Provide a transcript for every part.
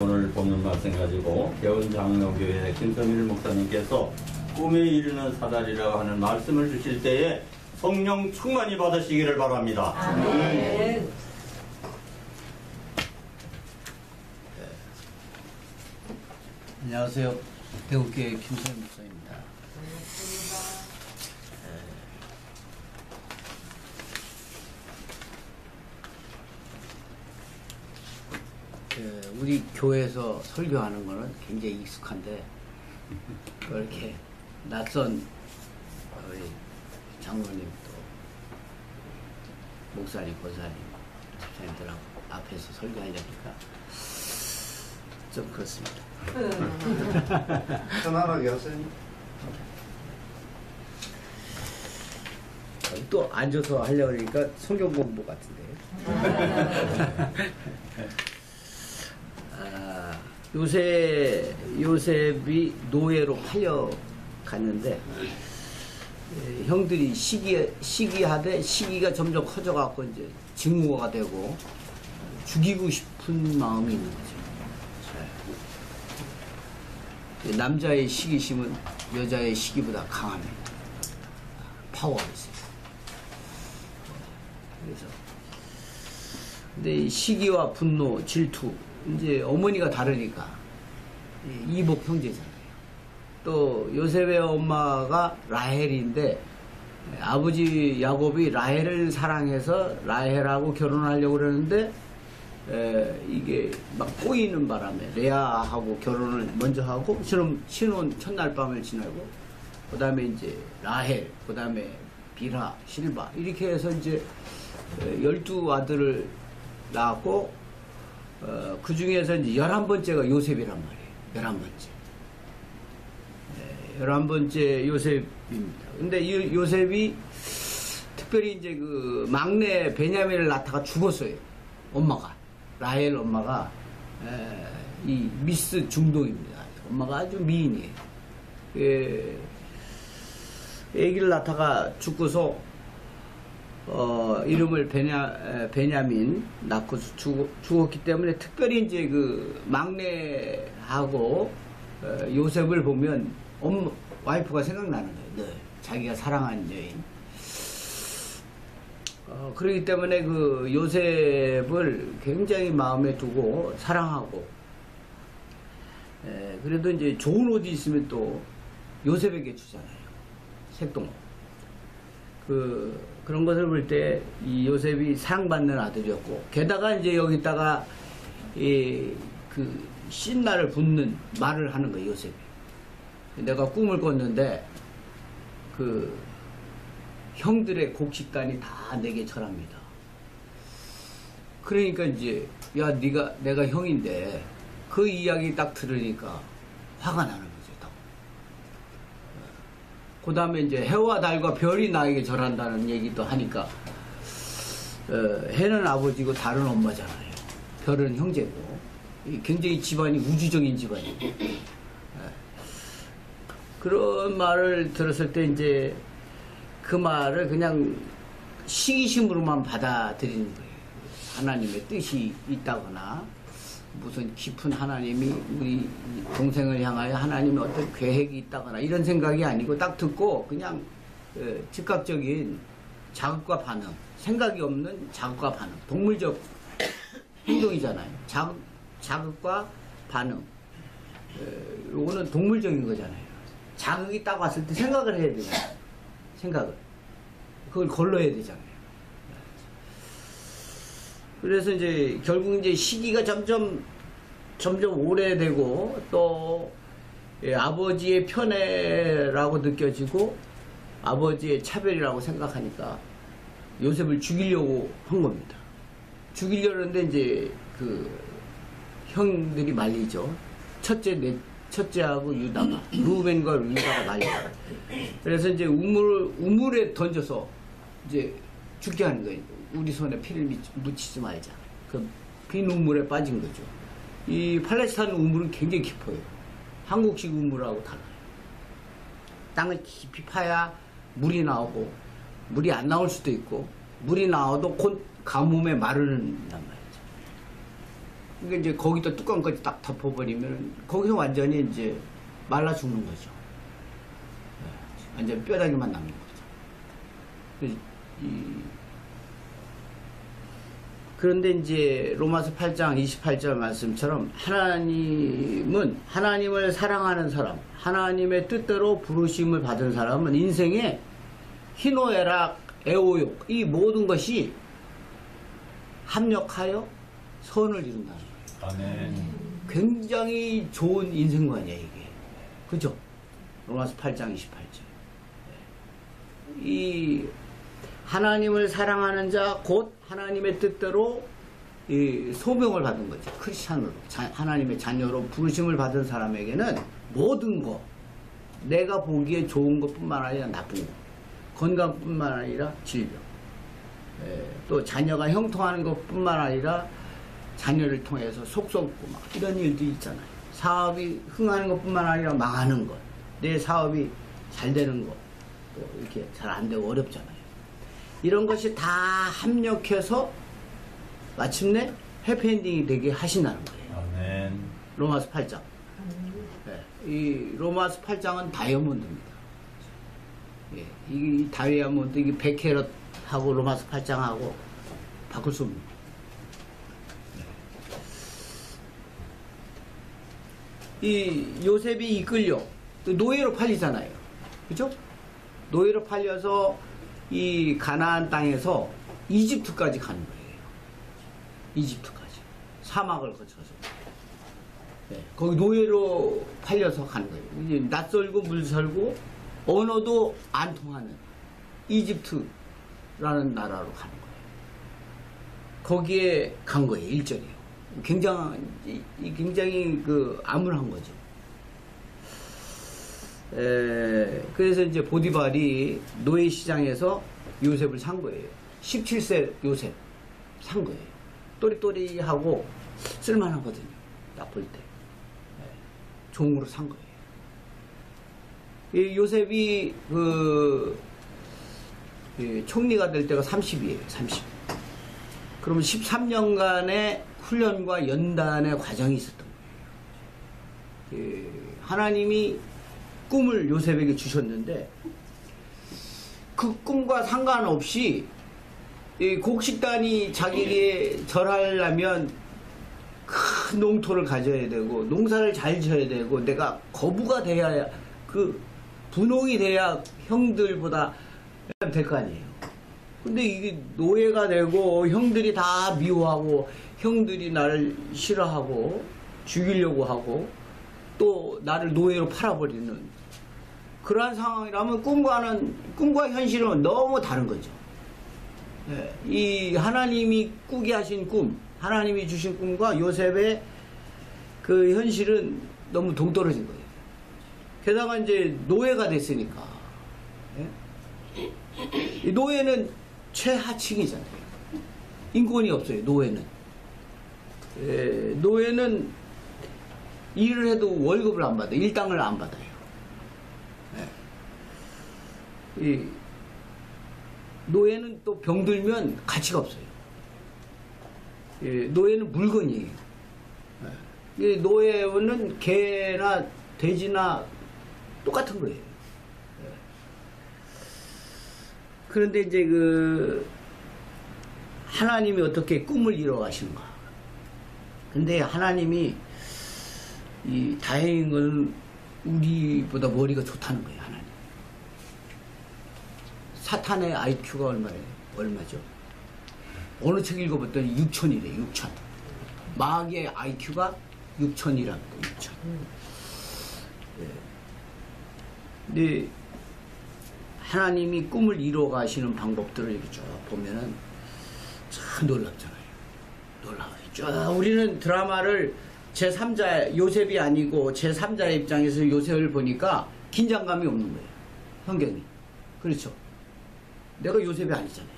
오늘 보는 말씀 가지고 개운장로교회 김선일 목사님께서 꿈에 이르는 사다리라고 하는 말씀을 주실 때에 성령 충만히 받으시기를 바랍니다. 아멘. 안녕하세요. 대구교회 김선일 목사입니다. 우리 교회에서 설교하는 거는 굉장히 익숙한데 이렇게 낯선 우리 장로님 또 목사님, 권사님, 집사님들하고 앞에서 설교하려니까 좀 그렇습니다. 편안하게 하세요. 또 앉아서 하려고 하니까 성경 공부 같은데. 요셉이 노예로 팔려갔는데 형들이 시기하되 시기가 점점 커져갖고 이제 직무가 되고 죽이고 싶은 마음이 있는 거죠. 남자의 시기심은 여자의 시기보다 강합니다. 파워가 있어요. 그래서 근데 이 시기와 분노, 질투 이제 어머니가 다르니까 이복 형제잖아요. 또 요셉의 엄마가 라헬인데 아버지 야곱이 라헬을 사랑해서 라헬하고 결혼하려고 그러는데 이게 막 꼬이는 바람에 레아하고 결혼을 먼저 하고 신혼 첫날 밤을 지나고 그 다음에 이제 라헬, 그 다음에 비라, 실바 이렇게 해서 이제 12아들을 낳았고 그 중에서 이제 11번째가 요셉이란 말이에요. 11번째. 11번째 요셉입니다. 근데 이 요셉이 특별히 이제 그 막내 베냐민을 낳다가 죽었어요. 엄마가. 라헬 엄마가 이 미스 중동입니다. 엄마가 아주 미인이에요. 아기를 낳다가 죽고서 이름을 베냐민 낳고 죽었기 때문에 특별히 이제 그 막내하고 요셉을 보면 와이프가 생각나는 거예요. 늘 자기가 사랑하는 여인. 그렇기 때문에 그 요셉을 굉장히 마음에 두고 사랑하고 그래도 이제 좋은 옷이 있으면 또 요셉에게 주잖아요. 색동옷. 그런 것을 볼 때 이 요셉이 사랑받는 아들이었고 게다가 이제 여기다가 그 신나를 붙는 말을 하는 거예요. 요셉이. 내가 꿈을 꿨는데 그 형들의 곡식단이 다 내게 절합니다. 그러니까 이제 야 내가 형인데 그 이야기 딱 들으니까 화가 나는 거죠. 그 다음에 이제 해와 달과 별이 나에게 절한다는 얘기도 하니까 해는 아버지고 달은 엄마잖아요. 별은 형제고 굉장히 집안이 우주적인 집안이고 그런 말을 들었을 때 이제 그 말을 그냥 시기심으로만 받아들이는 거예요. 하나님의 뜻이 있다거나 무슨 깊은 하나님이 우리 동생을 향하여 하나님의 어떤 계획이 있다거나 이런 생각이 아니고 딱 듣고 그냥 즉각적인 자극과 반응, 생각이 없는 자극과 반응, 동물적 행동이잖아요. 자극과 반응, 요거는 동물적인 거잖아요. 자극이 딱 왔을 때 생각을 해야 되잖아요. 생각을. 그걸 걸러야 되잖아요. 그래서 이제 결국 이제 시기가 점점 오래되고 또 아버지의 편애라고 느껴지고 아버지의 차별이라고 생각하니까 요셉을 죽이려고 한 겁니다. 죽이려는데 이제 그 형들이 말리죠. 첫째하고 유다가 루벤과 유다가 말리죠. 그래서 이제 우물에 던져서 이제 죽게 하는 거예요. 우리 손에 피를 묻히지 말자. 그 빈 우물에 빠진 거죠. 이 팔레스타인 우물은 굉장히 깊어요. 한국식 우물하고 달라요. 땅을 깊이 파야 물이 나오고 물이 안 나올 수도 있고 물이 나와도 곧 가뭄에 마르는단 말이죠. 그러니까 이제 거기다 뚜껑까지 딱 덮어버리면 거기서 완전히 이제 말라 죽는 거죠. 완전 뼈다귀만 남는 거죠. 그런데 이제 로마서 8장 28절 말씀처럼 하나님은 하나님을 사랑하는 사람, 하나님의 뜻대로 부르심을 받은 사람은 인생에 희노애락, 애호욕 이 모든 것이 합력하여 선을 이룬다는 거예요. 아멘. 굉장히 좋은 인생관이에요, 이게. 그죠? 로마서 8장 28절. 이 하나님을 사랑하는 자, 곧 하나님의 뜻대로 이 소명을 받은 거죠. 크리스찬으로, 하나님의 자녀로 부르심을 받은 사람에게는 모든 거, 내가 보기에 좋은 것뿐만 아니라 나쁜 거, 건강뿐만 아니라 질병, 또 자녀가 형통하는 것뿐만 아니라 자녀를 통해서 속썩고 막 이런 일도 있잖아요. 사업이 흥하는 것뿐만 아니라 망하는 것, 내 사업이 잘 되는 것, 또 이렇게 잘 안 되고 어렵잖아요. 이런 것이 다 합력해서 마침내 해피엔딩이 되게 하신다는 거예요. 아멘. 로마서 8장. 이 로마서 8장은 다이아몬드입니다. 이 다이아몬드, 이게 100캐럿하고 로마서 8장하고 바꿀 수 없는. 이 요셉이 이끌려 노예로 팔리잖아요. 그죠? 노예로 팔려서 이 가나안 땅에서 이집트까지 가는 거예요. 이집트까지. 사막을 거쳐서. 거기 노예로 팔려서 가는 거예요. 이제 낯설고 물설고 언어도 안 통하는 이집트라는 나라로 가는 거예요. 거기에 간 거예요. 일절이에요. 굉장히 그 암울한 거죠. 그래서 이제 보디발이 노예 시장에서 요셉을 산 거예요. 17세 요셉 산 거예요. 또리또리하고 쓸만하거든요. 딱 볼 때. 종으로 산 거예요. 이 요셉이 총리가 될 때가 30이에요. 30. 그러면 13년간의 훈련과 연단의 과정이 있었던 거예요. 하나님이 꿈을 요셉에게 주셨는데 그 꿈과 상관없이 이 곡식단이 자기에게 절하려면 큰 농토를 가져야 되고 농사를 잘 지어야 되고 내가 거부가 돼야 그 분홍이 돼야 형들보다 될 거 아니에요. 근데 이게 노예가 되고 형들이 다 미워하고 형들이 나를 싫어하고 죽이려고 하고 또 나를 노예로 팔아버리는 그러한 상황이라면 꿈과 현실은 너무 다른 거죠. 이 하나님이 꾸게 하신 꿈, 하나님이 주신 꿈과 요셉의 그 현실은 너무 동떨어진 거예요. 게다가 이제 노예가 됐으니까. 이 노예는 최하층이잖아요. 인권이 없어요, 노예는. 노예는 일을 해도 월급을 안 받아요. 일당을 안 받아요. 이 노예는 또 병들면 가치가 없어요. 노예는 물건이에요. 노예는 개나 돼지나 똑같은 거예요. 그런데 이제 하나님이 어떻게 꿈을 이뤄 가시는가. 근데 하나님이 다행인 건 우리보다 머리가 좋다는 거예요, 하나님. 사탄의 IQ가 얼마죠? 어느 책 읽어봤더니 6천이래, 6천. 마귀의 IQ가 6천이라고, 6천. 근데 하나님이 꿈을 이뤄 가시는 방법들을 이렇게 쭉 보면은 참 놀랍잖아요. 놀라워요. 쭉 우리는 드라마를 제3자, 요셉이 아니고 제3자의 입장에서 요셉을 보니까 긴장감이 없는 거예요. 성경이. 그렇죠. 내가 요셉이 아니잖아요.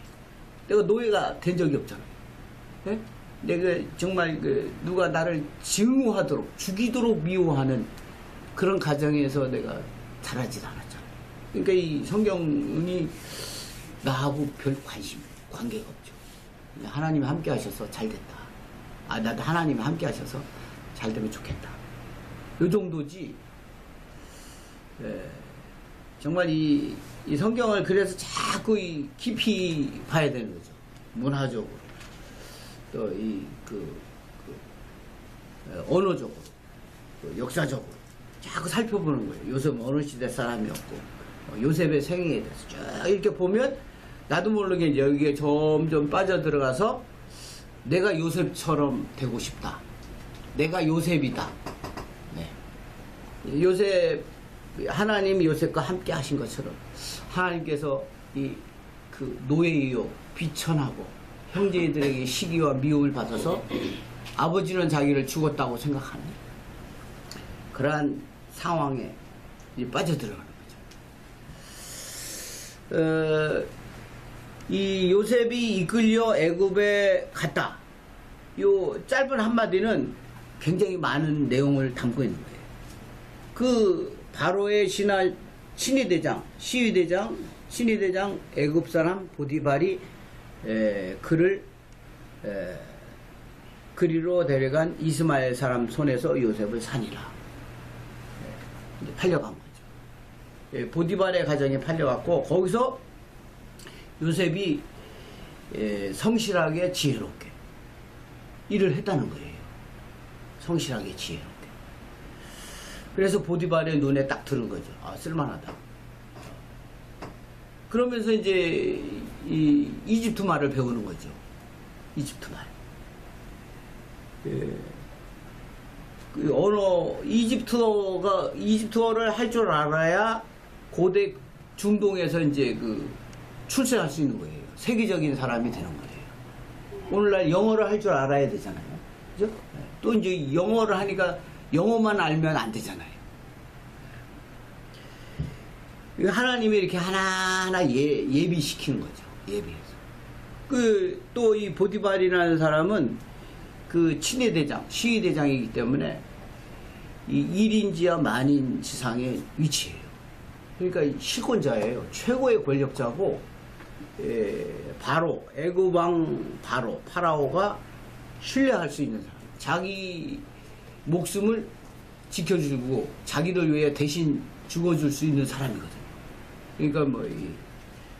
내가 노예가 된 적이 없잖아요. 네? 내가 정말 누가 나를 증오하도록, 죽이도록 미워하는 그런 가정에서 내가 자라질 않았잖아요. 그러니까 이 성경이 나하고 별 관계가 없죠. 하나님이 함께 하셔서 잘 됐다. 아, 나도 하나님이 함께 하셔서 잘 되면 좋겠다. 요 정도지. 정말 이 성경을 그래서 자꾸 깊이 봐야 되는 거죠. 문화적으로. 또 언어적으로. 역사적으로. 자꾸 살펴보는 거예요. 요셉 어느 시대 사람이었고, 요셉의 생애에 대해서 쭉 이렇게 보면, 나도 모르게 이제 여기에 점점 빠져들어가서, 내가 요셉처럼 되고 싶다. 내가 요셉이다. 네. 요셉, 하나님이 요셉과 함께 하신 것처럼, 하나님께서 노예이요, 비천하고, 형제들에게 시기와 미움을 받아서, 아버지는 자기를 죽었다고 생각하는, 그러한 상황에 빠져들어가는 거죠. 이 요셉이 이끌려 애굽에 갔다. 요 짧은 한마디는 굉장히 많은 내용을 담고 있는 거예요. 그 바로의 시위대장 애굽 사람 보디발이 그를 그리로 데려간 이스마엘 사람 손에서 요셉을 산이라. 이제 팔려간 거죠. 보디발의 가정에 팔려갔고, 거기서 요셉이 성실하게 지혜롭게 일을 했다는 거예요. 성실하게 지혜롭게. 그래서 보디발의 눈에 딱 들은 거죠. 아, 쓸만하다. 그러면서 이제 이 이집트 말을 배우는 거죠. 이집트 말. 그 언어, 이집트어를 할 줄 알아야 고대 중동에서 이제 출세할 수 있는 거예요. 세계적인 사람이 되는 거예요. 오늘날 영어를 할 줄 알아야 되잖아요. 그죠? 또 이제 영어를 하니까 영어만 알면 안 되잖아요. 하나님이 이렇게 하나하나 예비시키는 거죠. 예비해서. 또 이 보디발이라는 사람은 친위대장, 시위대장이기 때문에 이 1인지와 만인 지상의 위치예요. 그러니까 실권자예요. 최고의 권력자고, 애굽 왕 파라오가 신뢰할 수 있는 사람. 자기 목숨을 지켜주고 자기를 위해 대신 죽어줄 수 있는 사람이거든요. 그러니까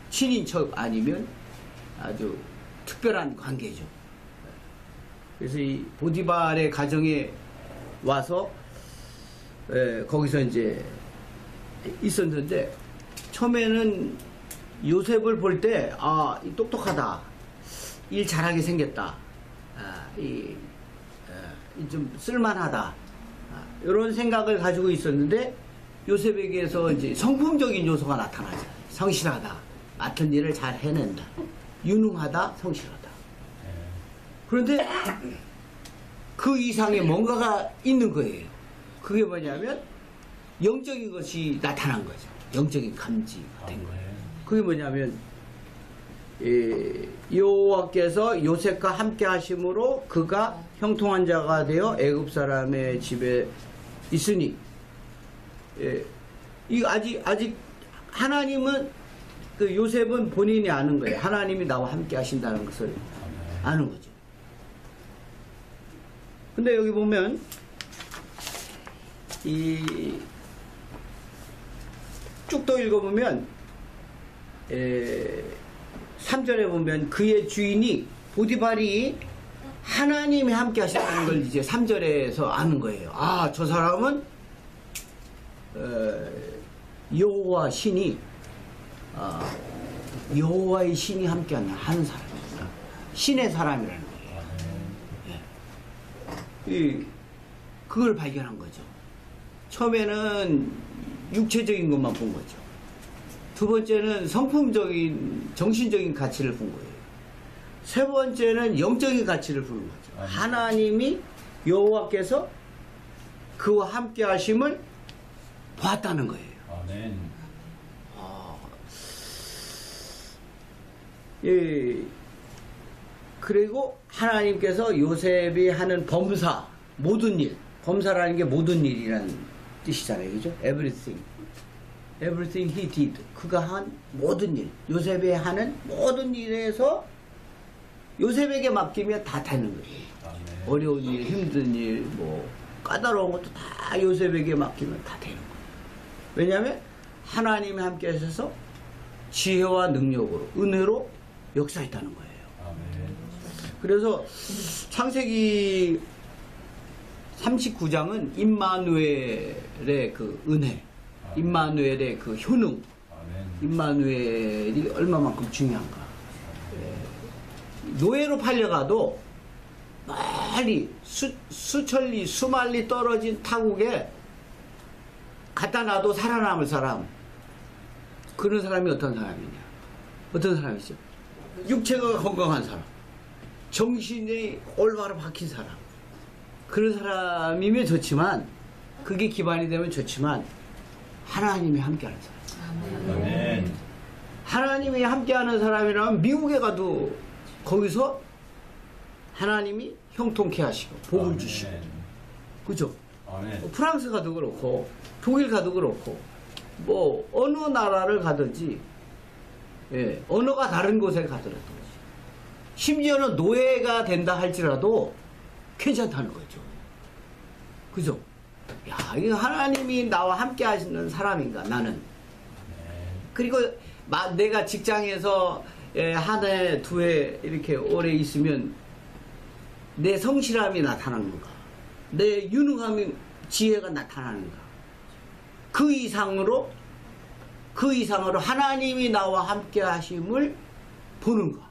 친인척 아니면 아주 특별한 관계죠. 그래서 이 보디발의 가정에 와서 거기서 이제 있었는데, 처음에는 요셉을 볼 때 똑똑하다, 일 잘하게 생겼다, 좀 쓸만하다, 이런 생각을 가지고 있었는데, 요셉에게서 이제 성품적인 요소가 나타나죠. 성실하다, 맡은 일을 잘 해낸다, 유능하다, 성실하다. 그런데 그 이상의 뭔가가 있는 거예요. 그게 뭐냐면 영적인 것이 나타난 거죠. 영적인 감지가 된 거예요. 그게 뭐냐면 여호와께서 요셉과 함께 하심으로 그가 형통한 자가 되어 애굽 사람의 집에 있으니, 이 아직 하나님은 요셉은 본인이 아는 거예요. 하나님이 나와 함께 하신다는 것을 아는 거죠. 근데 여기 보면 쭉 더 읽어보면 3절에 보면 그의 주인이 보디발이 하나님이 함께 하신다는 걸 이제 3절에서 아는 거예요. 저 사람은 여호와 신이 여호와의 신이 함께 하는 사람입니다. 신의 사람이라는 거예요. 그걸 발견한 거죠. 처음에는 육체적인 것만 본 거죠. 두 번째는 성품적인, 정신적인 가치를 본 거예요. 세 번째는 영적인 가치를 보는 거죠. 하나님이, 여호와께서 그와 함께 하심을 봤다는 거예요. 아멘. 그리고 하나님께서 요셉이 하는 범사, 모든 일, 범사라는 게 모든 일이라는 뜻이잖아요. 그죠? Everything he did. 그가 한 모든 일, 요셉이 하는 모든 일에서 요셉에게 맡기면 다 되는 거예요. 아멘. 어려운 일, 힘든 일, 뭐 까다로운 것도 다 요셉에게 맡기면 다 되는 거예요. 왜냐하면 하나님이 함께 하셔서 지혜와 능력으로, 은혜로 역사했다는 거예요. 그래서 창세기 39장은 임마누엘의 그 은혜, 임마누엘의 그 효능, 임마누엘이 얼마만큼 중요한가. 노예로 팔려가도 멀리 수천리 수만리 떨어진 타국에 갖다 놔도 살아남을 사람, 그런 사람이 어떤 사람이냐, 어떤 사람이죠? 육체가 건강한 사람, 정신이 올바로 박힌 사람, 그런 사람이면 좋지만, 그게 기반이 되면 좋지만, 하나님이 함께하는 사람. 아멘. 하나님이 함께하는 사람이라면 미국에 가도 거기서 하나님이 형통케 하시고 복을 주시고, 그죠? 프랑스 가도 그렇고 독일 가도 그렇고 뭐 어느 나라를 가든지, 예, 언어가 다른 곳에 가더라도, 심지어는 노예가 된다 할지라도 괜찮다는 거죠. 그죠? 야, 이거 하나님이 나와 함께 하시는 사람인가 나는. 그리고 내가 직장에서 한 해, 두 해 이렇게 오래 있으면 내 성실함이 나타나는가, 내 유능함이, 지혜가 나타나는가, 그 이상으로 하나님이 나와 함께 하심을 보는가.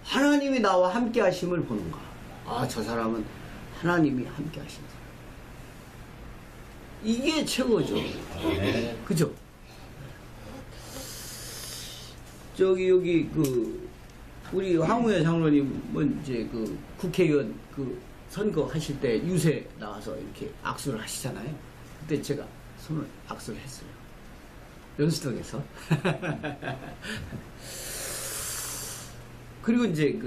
하나님이 나와 함께 하심을 보는가. 아, 저 사람은 하나님이 함께 하신 사람. 이게 최고죠. 그죠? 여기 우리 황우여 장로님은 이제 그 국회의원 그 선거 하실 때 유세 나와서 이렇게 악수를 하시잖아요. 그때 제가 손을 악수를 했어요. 연수동에서. 그리고 이제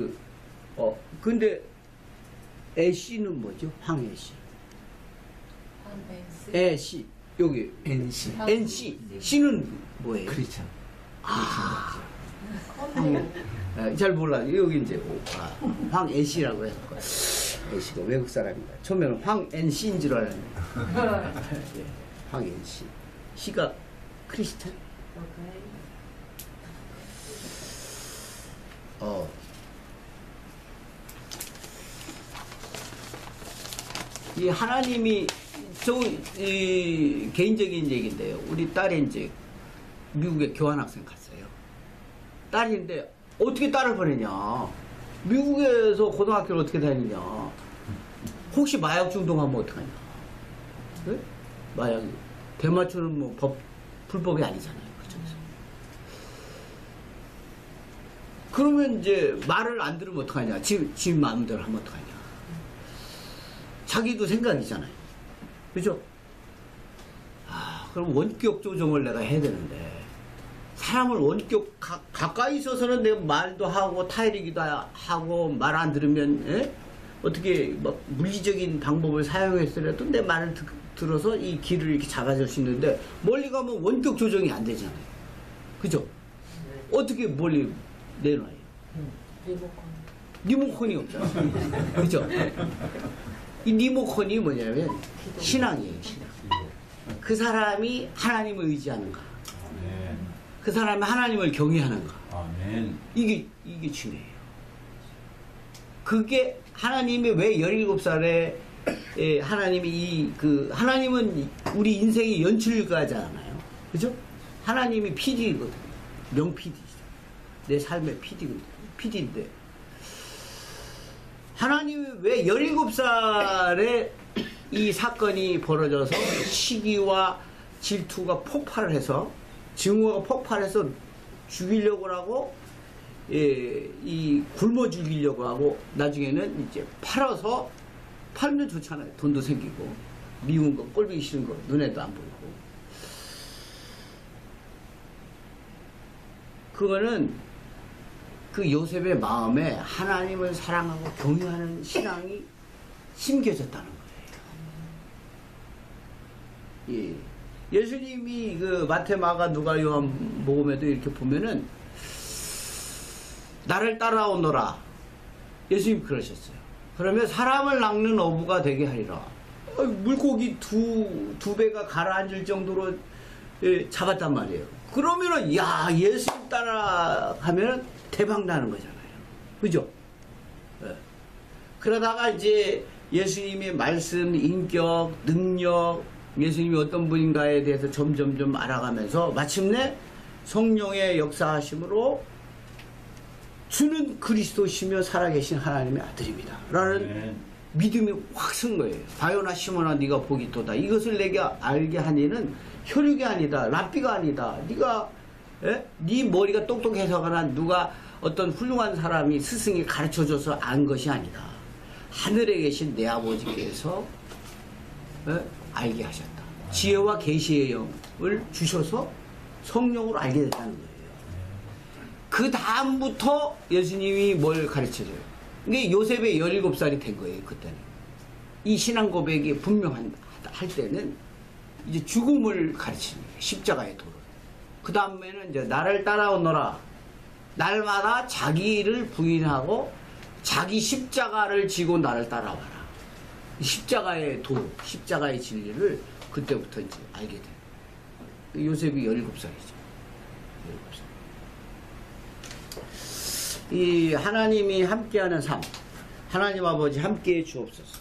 근데 애씨는 뭐죠? 황애씨. 애씨. 여기 NC. NC. 씨는 뭐예요? 크리스찬. 잘 몰라요. 여기 이제 황애씨라고 해서 애씨가 외국 사람입니다. 처음에는 황NC인 줄 알았는데 예, 황NC. 씨가 크리스찬. 이 하나님이 개인적인 얘기인데요. 우리 딸이 이제 미국에 교환학생 갔어요. 딸인데 어떻게 딸을 보내냐? 미국에서 고등학교를 어떻게 다니냐? 혹시 마약 중독하면 어떡하냐? 네? 마약이 대마초는 뭐 불법이 아니잖아요. 그쪽에서. 그러면 이제 말을 안 들으면 어떡하냐? 지 마음대로 하면 어떡하냐? 자기도 생각이잖아요. 그죠? 그럼 원격 조정을 내가 해야 되는데, 사람을 원격 가까이 있어서는 내가 말도 하고 타이르기도 하고 말 안 들으면, 예? 어떻게 뭐 물리적인 방법을 사용했더라도 내 말을 들어서 이 길을 이렇게 잡아줄 수 있는데, 멀리 가면 원격 조정이 안 되잖아요. 그죠? 어떻게 멀리 내놔요? 리모컨이 없잖아요. 그죠? 이 리모컨이 뭐냐면 신앙이에요. 신앙. 그 사람이 하나님을 의지하는가, 그 사람이 하나님을 경외하는가, 이게 중요해요. 그게 하나님이 왜 17살에 하나님이 하나님은 우리 인생의 연출가잖아요. 그죠? 하나님이 PD거든요. 명 PD죠. 내 삶의 PD인데 하나님이 왜 17살에 이 사건이 벌어져서 시기와 질투가 폭발을 해서, 증오가 폭발해서 죽이려고 하고, 이 굶어 죽이려고 하고, 나중에는 이제 팔면 좋잖아요. 돈도 생기고, 미운 거, 꼴보기 싫은 거, 눈에도 안 보이고. 그거는 그 요셉의 마음에 하나님을 사랑하고 경외하는 신앙이 심겨졌다는 거예요. 예. 예수님이 그 마태, 마가, 누가, 요한 복음에도 이렇게 보면은 나를 따라오너라. 예수님 그러셨어요. 그러면 사람을 낚는 어부가 되게 하리라. 물고기 두 배가 가라앉을 정도로 잡았단 말이에요. 그러면은 야 예수님 따라가면 대박 나는 거잖아요. 그죠? 그러다가 이제 예수님의 말씀, 인격, 능력, 예수님이 어떤 분인가에 대해서 점점 알아가면서 마침내 성령의 역사하심으로 주는 그리스도시며 살아계신 하나님의 아들입니다 라는 믿음이 확 선 거예요. 바요나 시몬아 네가 복이 있도다. 이것을 내게 알게 하니는 혈육이 아니다. 랍비가 아니다. 네가 네 머리가 똑똑해서거나 누가 어떤 훌륭한 사람이 스승이 가르쳐줘서 안 것이 아니다. 하늘에 계신 내 아버지께서 알게 하셨다. 지혜와 계시의 영을 주셔서 성령으로 알게 됐다는 거예요. 그 다음부터 예수님이 뭘 가르쳐줘요? 이게 요셉의 17살이 된 거예요. 그때는. 이 신앙 고백이 분명할 때는 이제 죽음을 가르치는 거예요. 십자가의 도를. 그 다음에는 이제 나를 따라오너라. 날마다 자기를 부인하고 자기 십자가를 지고 나를 따라와라. 십자가의 도, 십자가의 진리를 그때부터 이제 알게 돼요. 요셉이 17살이죠. 17살. 이 하나님이 함께하는 삶, 하나님 아버지 함께해 주옵소서.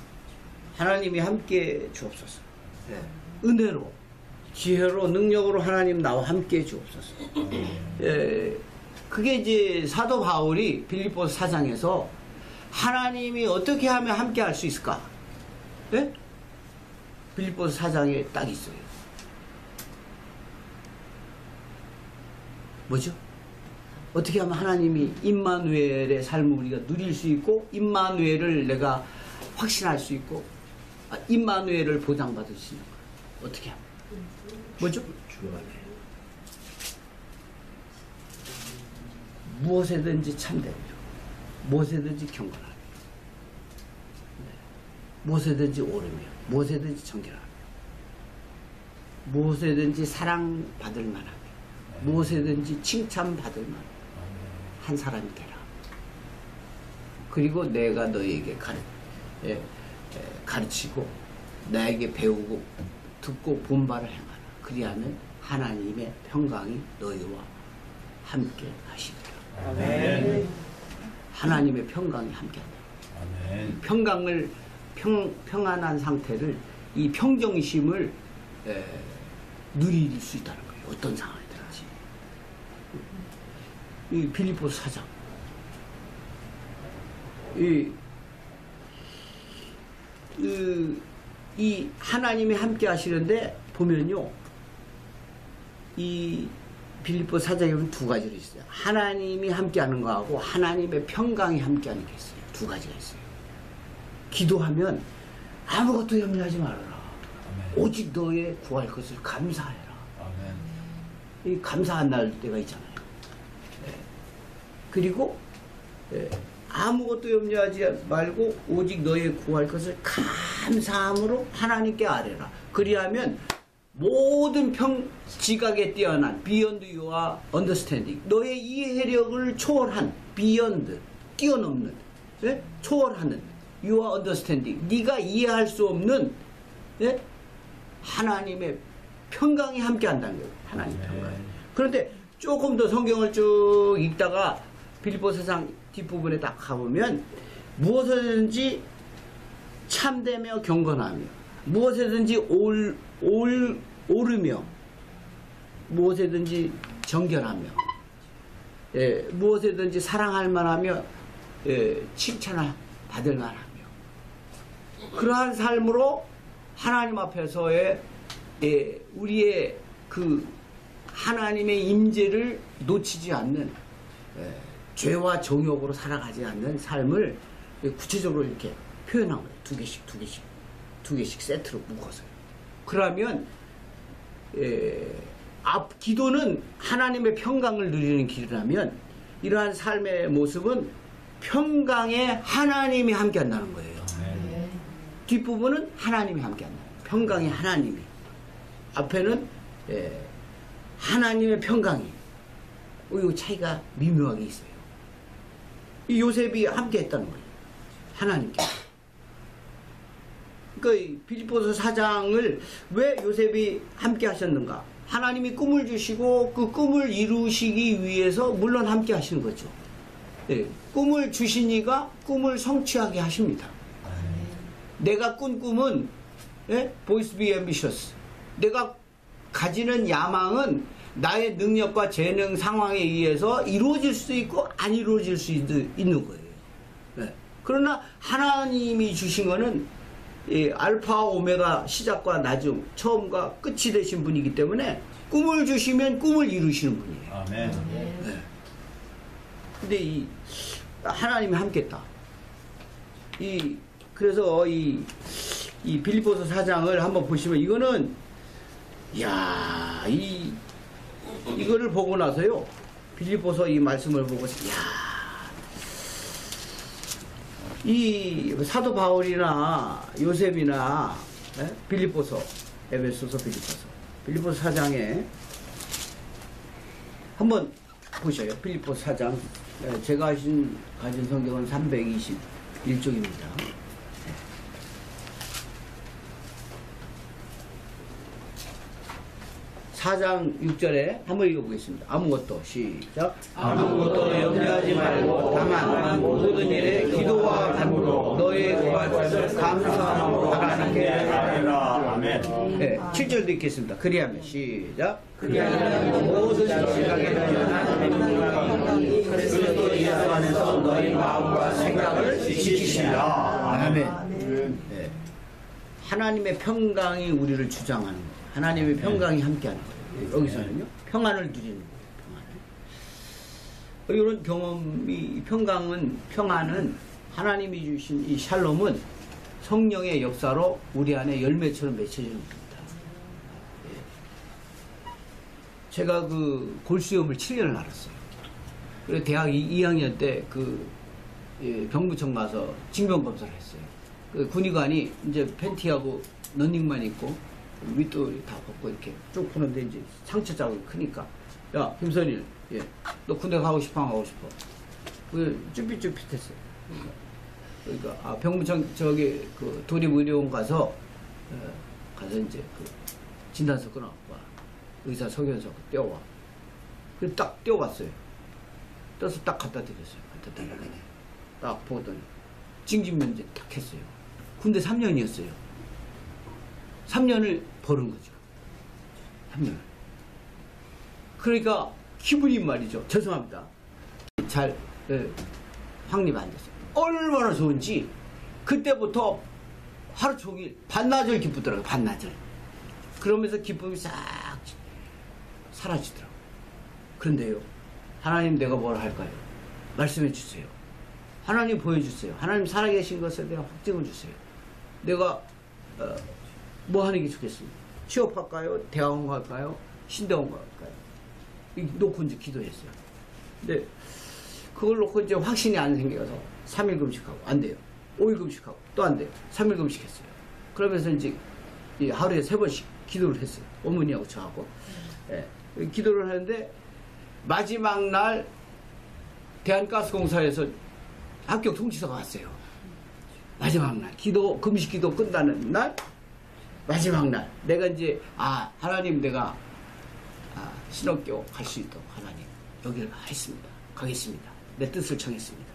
하나님이 함께해 주옵소서. 은혜로, 지혜로, 능력으로 하나님 나와 함께해 주옵소서. 그게 이제 사도 바울이 빌립보서 4장에서 하나님이 어떻게 하면 함께 할 수 있을까? 네? 빌립보서 4장에 딱 있어요. 뭐죠? 어떻게 하면 하나님이 임마누엘의 삶을 우리가 누릴 수 있고 임마누엘을 내가 확신할 수 있고 임마누엘을 보장받을 수 있는 거야. 어떻게 하면? 뭐죠? 무엇에든지 참되며 무엇에든지 경건하며 무엇에든지 오르며 무엇에든지 정결하며 무엇에든지 사랑받을 만하며 무엇에든지 칭찬받을 만한 한 사람이 되라. 그리고 내가 너에게 가르치고 나에게 배우고 듣고 본바를 행하라. 그리하면 하나님의 평강이 너희와 함께 하시리라. 아멘. 하나님의 평강이 함께한다. 아멘. 평강을 평안한 상태를 이 평정심을 누릴 수 있다는 거예요. 어떤 상황이든지. 이 빌립보서 4장. 이 하나님이 함께 하시는데 보면요. 이 빌립보서 4장에 보면 두 가지로 있어요. 하나님이 함께하는 거하고 하나님의 평강이 함께하는 게 있어요. 두 가지가 있어요. 기도하면 아무것도 염려하지 말아라. 아멘. 오직 너의 구할 것을 감사해라. 아멘. 이 감사한 날 때가 있잖아요. 그리고 아무것도 염려하지 말고 오직 너의 구할 것을 감사함으로 하나님께 아뢰라. 그리하면 모든 지각에 뛰어난 beyond your understanding 너의 이해력을 초월한 beyond 뛰어넘는 초월하는 your understanding 네가 이해할 수 없는 하나님의 평강이 함께 한다는 거예요. 하나님의 평강. 그런데 조금 더 성경을 쭉 읽다가 빌립보서 4장 뒷부분에 딱 가보면 무엇이든지 참되며 경건하며 무엇이든지 오르며 무엇이든지 정결하며 무엇이든지 사랑할 만하며 칭찬을 받을 만하며 그러한 삶으로 하나님 앞에서의 우리의 그 하나님의 임재를 놓치지 않는 죄와 정욕으로 살아가지 않는 삶을 구체적으로 이렇게 표현한 거예요. 두 개씩 세트로 묶어서요. 그러면 기도는 하나님의 평강을 누리는 길이라면 이러한 삶의 모습은 평강에 하나님이 함께 한다는 거예요. 네. 뒷부분은 하나님이 함께 한다. 평강에 하나님이. 앞에는 하나님의 평강이. 이 차이가 미묘하게 있어요. 이 요셉이 함께 했다는 거예요. 하나님께. 그러니까 이 빌립보서 4장을 왜 요셉이 함께 하셨는가? 하나님이 꿈을 주시고 그 꿈을 이루시기 위해서 물론 함께 하시는 거죠. 예, 꿈을 주시니까 꿈을 성취하게 하십니다. 내가 꾼 꿈은 boys be ambitious. 내가 가지는 야망은 나의 능력과 재능 상황에 의해서 이루어질 수 있고 안 이루어질 수 있는 거예요. 네. 그러나 하나님이 주신 거는 알파 오메가 시작과 나중 처음과 끝이 되신 분이기 때문에 꿈을 주시면 꿈을 이루시는 분이에요. 아멘. 네. 근데 이 하나님이 함께했다. 그래서 이 빌립보서 4장을 한번 보시면 이거는 야, 이거를 보고 나서요. 빌립보서 이 말씀을 보고 이 사도 바울이나 요셉이나 빌립보서, 에베소서, 빌립보서 4장에 한번 보셔요. 빌립보서 4장. 제가 가진 성경은 321쪽입니다. 4장 6절에 한번 읽어보겠습니다. 아무것도 시작. 아무것도 염려하지 말고 다만 모든 일에 기도와 간구로 너의 구할 감사함으로 하나님께 아뢰라. 아멘. 네, 7절도 읽겠습니다. 그리하면 시작. 그리하면 모든 지각에는 하나님이 그리스도 예수 안에서 너희 마음과 생각을 지키시라. 아멘. 네. 하나님의 평강이 우리를 주장하는 거예요. 하나님의 평강이 함께하는 거예요. 여기서는요, 평안을 누리는 거예요. 평안을. 이런 경험이, 평안은 하나님이 주신 이 샬롬은 성령의 역사로 우리 안에 열매처럼 맺혀지는 겁니다. 제가 그 골수염을 7년을 앓았어요. 그래서 대학 2학년 때 병부청 가서 징병검사를 했어요. 그 군의관이 이제 팬티하고 런닝만 입고 윗돌이 다 벗고 이렇게 쭉 푸는데 이제 상처 자국이 크니까 야 김선일 너 군대 가고 싶어 안 가고 싶어? 쭈삣쭈삣했어요. 그러니까 병무청 그 도립의료원 가서 이제 그 진단서 끊어와 의사 석연서 떼어와. 그래서 딱 떼어왔어요. 떼어서 딱 갖다 드렸어요. 갖다 드렸더니 딱 보더니 징집면제 딱 했어요. 군대 3년이었어요. 3년을 버는 거죠. 3년. 그러니까 기분이 말이죠. 죄송합니다. 잘 확립 안 됐어요. 얼마나 좋은지 그때부터 하루 종일 반나절 기쁘더라고요. 반나절. 그러면서 기쁨이 싹 사라지더라고요. 그런데요. 하나님 내가 뭘 할까요? 말씀해 주세요. 하나님 보여주세요. 하나님 살아계신 것에 대한 확증을 주세요. 내가 뭐 하는 게 좋겠습니까? 취업할까요? 대학원 갈까요? 신대원 갈까요? 놓고 이제 기도했어요. 근데 그걸 놓고 이제 확신이 안 생겨서 3일 금식하고 안 돼요. 5일 금식하고 또 안 돼요. 3일 금식했어요. 그러면서 이제 하루에 3번씩 기도를 했어요. 어머니하고 저하고. 기도를 하는데 마지막 날 대한가스공사에서 합격 통지서가 왔어요. 마지막 날 금식 기도 끝나는 날 마지막 날 내가 이제 하나님 내가 신학교 갈 수 있도록 하나님 여기를 가겠습니다. 내 뜻을 정했습니다.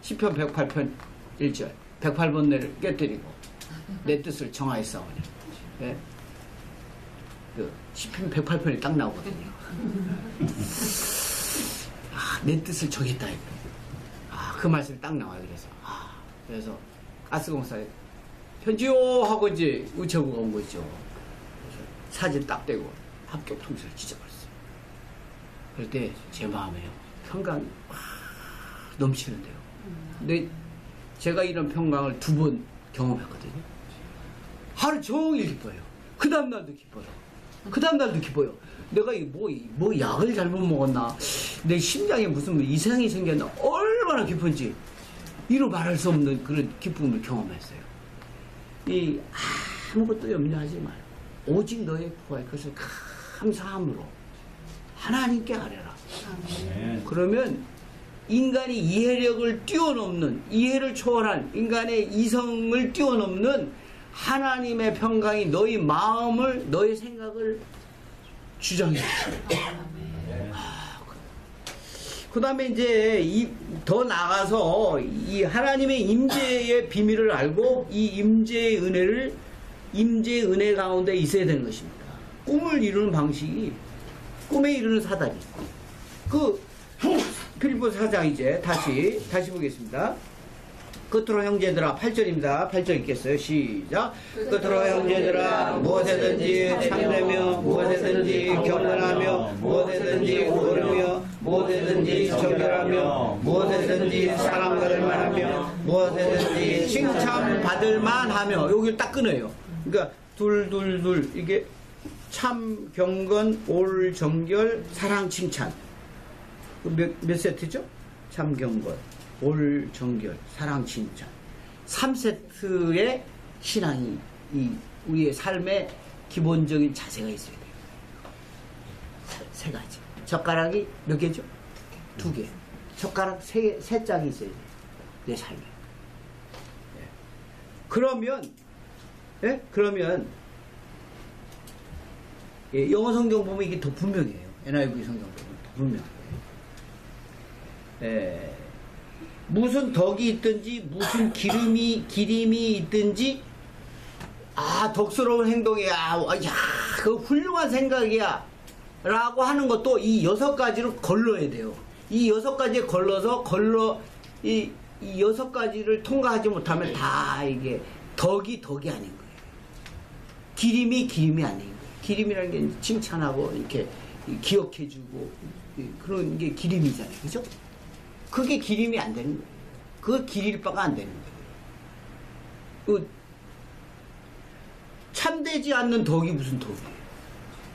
시편 108편 1절 108번뇌를 깨뜨리고 내 뜻을 정하였사오니. 그 시편 108편이 딱 나오거든요. 내 뜻을 정했다. 그 말씀이 딱 나와요. 그래서 가스공사에 편지요 하고 이제 우체부가 온 거죠. 그래서 사진 딱 떼고 합격 통지를 찢어버렸어요. 그럴 때 제 마음에요. 평강이 넘치는데요. 근데 제가 이런 평강을 2번 경험했거든요. 하루 종일 기뻐요. 그 다음날도 기뻐요. 그 다음날도 기뻐요. 내가 뭐 약을 잘못 먹었나, 내 심장에 무슨 이상이 생겼나, 얼마나 기쁜지 이루 말할 수 없는 그런 기쁨을 경험했어요. 아무것도 염려하지 말고 오직 너의 구할 것을 감사함으로 하나님께 아뢰라. 그러면 인간이 이해력을 뛰어넘는, 이해를 초월한 인간의 이성을 뛰어넘는 하나님의 평강이 너희 마음을, 너희 생각을 주장해 주세요. 그 다음에 이제 더 나가서 이 하나님의 임재의 비밀을 알고 이 임재의 은혜 가운데 있어야 되는 것입니다. 꿈을 이루는 방식이 꿈에 이루는 사다리. 그 필리포스 4장 이제 다시 보겠습니다. 끝으로 형제들아 8절입니다. 8절 읽겠어요. 시작. 끝으로 형제들아 무엇에든지 참되며 무엇에든지 경건하며 무엇에든지 고르며 무엇에든지 정결하며 무엇에든지 사랑받을 만하며 무엇에든지 칭찬받을 만하며 여기를 딱 끊어요. 그러니까 둘 이게 참, 경건, 올, 정결, 사랑, 칭찬. 몇 세트죠? 참, 경건, 올, 정결, 사랑, 칭찬. 3세트의 신앙이 우리의 삶의 기본적인 자세가 있어야 돼요. 세 가지. 젓가락이 몇 개죠? 2개. 젓가락 세 짝이 있어야 돼요. 내 삶에. 그러면 영어 성경 보면 이게 더 분명해요. NIV 성경 보면 더 분명해요. 무슨 덕이 있든지 무슨 기림이 있든지 덕스러운 행동이야. 그 훌륭한 생각이야 라고 하는 것도 이 6가지로 걸러야 돼요. 이 6가지에 이 6가지를 통과하지 못하면 다 이게 덕이 아닌 거예요. 기림이 아닌 거예요. 기림이라는 게 칭찬하고 이렇게 기억해주고 그런 게 기림이잖아요. 그죠? 그게 기림이 안 되는 거예요. 그거 기릴 바가 안 되는 거예요. 참되지 않는 덕이 무슨 덕이에요?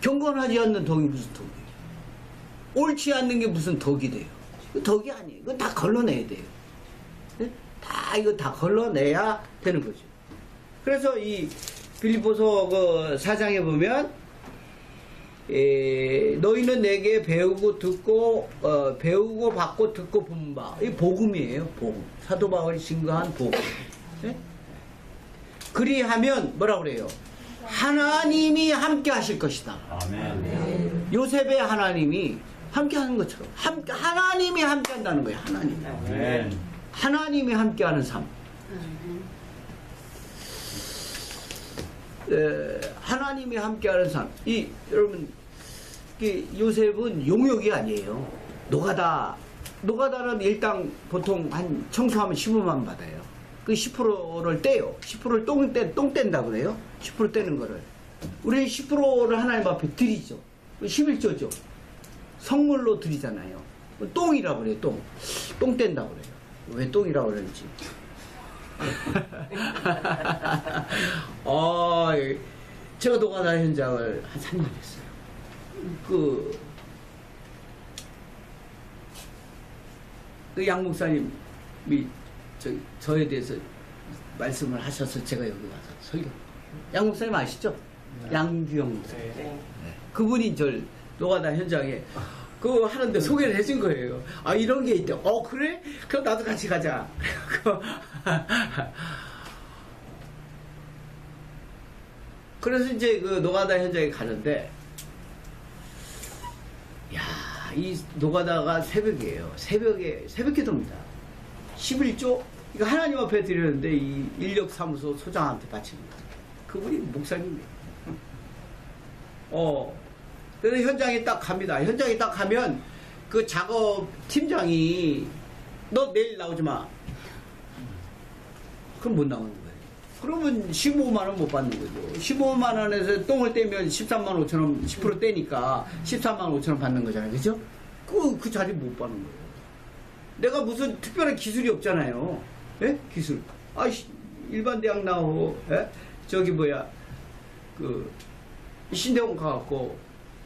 경건하지 않는 덕이 무슨 덕이에요? 옳지 않는 게 무슨 덕이 돼요? 덕이 아니에요. 이거 다 걸러내야 돼요. 네? 이거 다 걸러내야 되는 거죠. 그래서 이 빌립보서 4장에 보면 너희는 내게 배우고 받고 듣고 본 바. 이 복음이에요. 복음. 사도 바울이 증거한 복음. 네? 그리하면 뭐라 그래요? 하나님이 함께 하실 것이다. 아멘. 요셉의 하나님이 함께 하는 것처럼 하나님이 함께 한다는 거예요. 하나님. 아멘. 하나님이 함께 하는 삶. 하나님이 함께하는 삶. 여러분, 요셉은 용역이 아니에요. 노가다는 일당 보통 한 청소하면 15만 받아요. 그 10%를 떼요. 10%를 똥 뗀다 그래요. 10% 떼는 거를. 우리는 10%를 하나님 앞에 드리죠. 11조죠. 성물로 드리잖아요. 똥이라고 그래요. 똥 뗀다 그래요. 왜 똥이라고 그러는지. 제가 노가다 현장을 한 3년 했어요. 그 양 목사님이 저에 대해서 말씀을 하셔서 제가 여기 와서 설교. 양 목사님 아시죠? 양규영 목사님. 네. 그분이 절 노가다 현장에 하는데 소개를 해준 거예요. 이런 게 있대. 그래? 그럼 나도 같이 가자. 그래서 이제 그 노가다 현장에 가는데, 이 노가다가 새벽이에요. 새벽 기도입니다. 11조? 이거 하나님 앞에 드리는데, 이 인력사무소 소장한테 바칩니다. 그분이 목사님이에요. 그래서 현장에 딱 갑니다. 현장에 딱 가면, 그 작업 팀장이, 너 내일 나오지 마. 그럼 못 나오는 거예요. 그러면 15만원 못 받는 거죠. 15만원에서 똥을 떼면 13만 5천원 10% 떼니까 13만 5천원 받는 거잖아요. 그죠? 그 자리 못 받는 거예요. 내가 무슨 특별한 기술이 없잖아요. 예? 기술. 일반 대학 나오고, 예? 신대원 가갖고,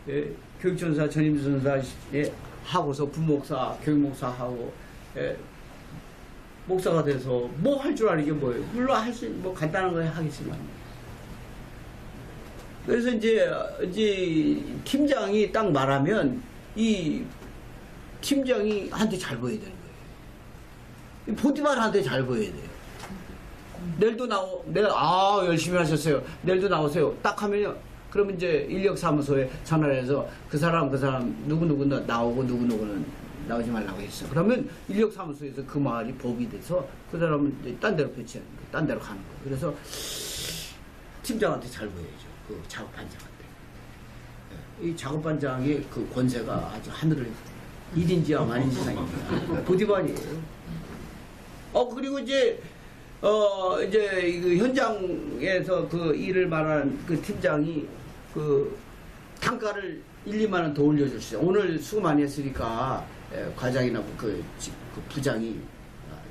예? 교육전사, 전임전사, 예? 하고서 부목사, 교육목사 하고, 예? 목사가 돼서 뭐 할 줄 아는 게 뭐예요? 물론 간단한 거 하겠지만. 그래서 이제 팀장이 딱 말하면 이 팀장이 한테 잘 보여야 되는 거예요. 보디만한테 잘 보여야 돼요. 내일도 열심히 하셨어요. 내일도 나오세요. 딱 하면요. 그러면 이제 인력사무소에 전화를 해서 그 사람 누구누구는 나오고 누구누구는 나오지 말라고 했어. 그러면 인력사무소에서 그 마을이 법이 돼서 그 사람은 이제 딴 데로 배치하는 거예요. 딴 데로 가는 거예요. 그래서 팀장한테 잘 보여야죠. 그 작업반장한테. 이 작업반장의 그 권세가 아주 하늘을 1인지와 만인지상입니다. 부디반이에요. 그리고 이제 그 현장에서 그 일을 말하는 그 팀장이 그 단가를 1, 2만 원 더 올려줄 수 있어요. 오늘 수고 많이 했으니까 과장이나 그 부장이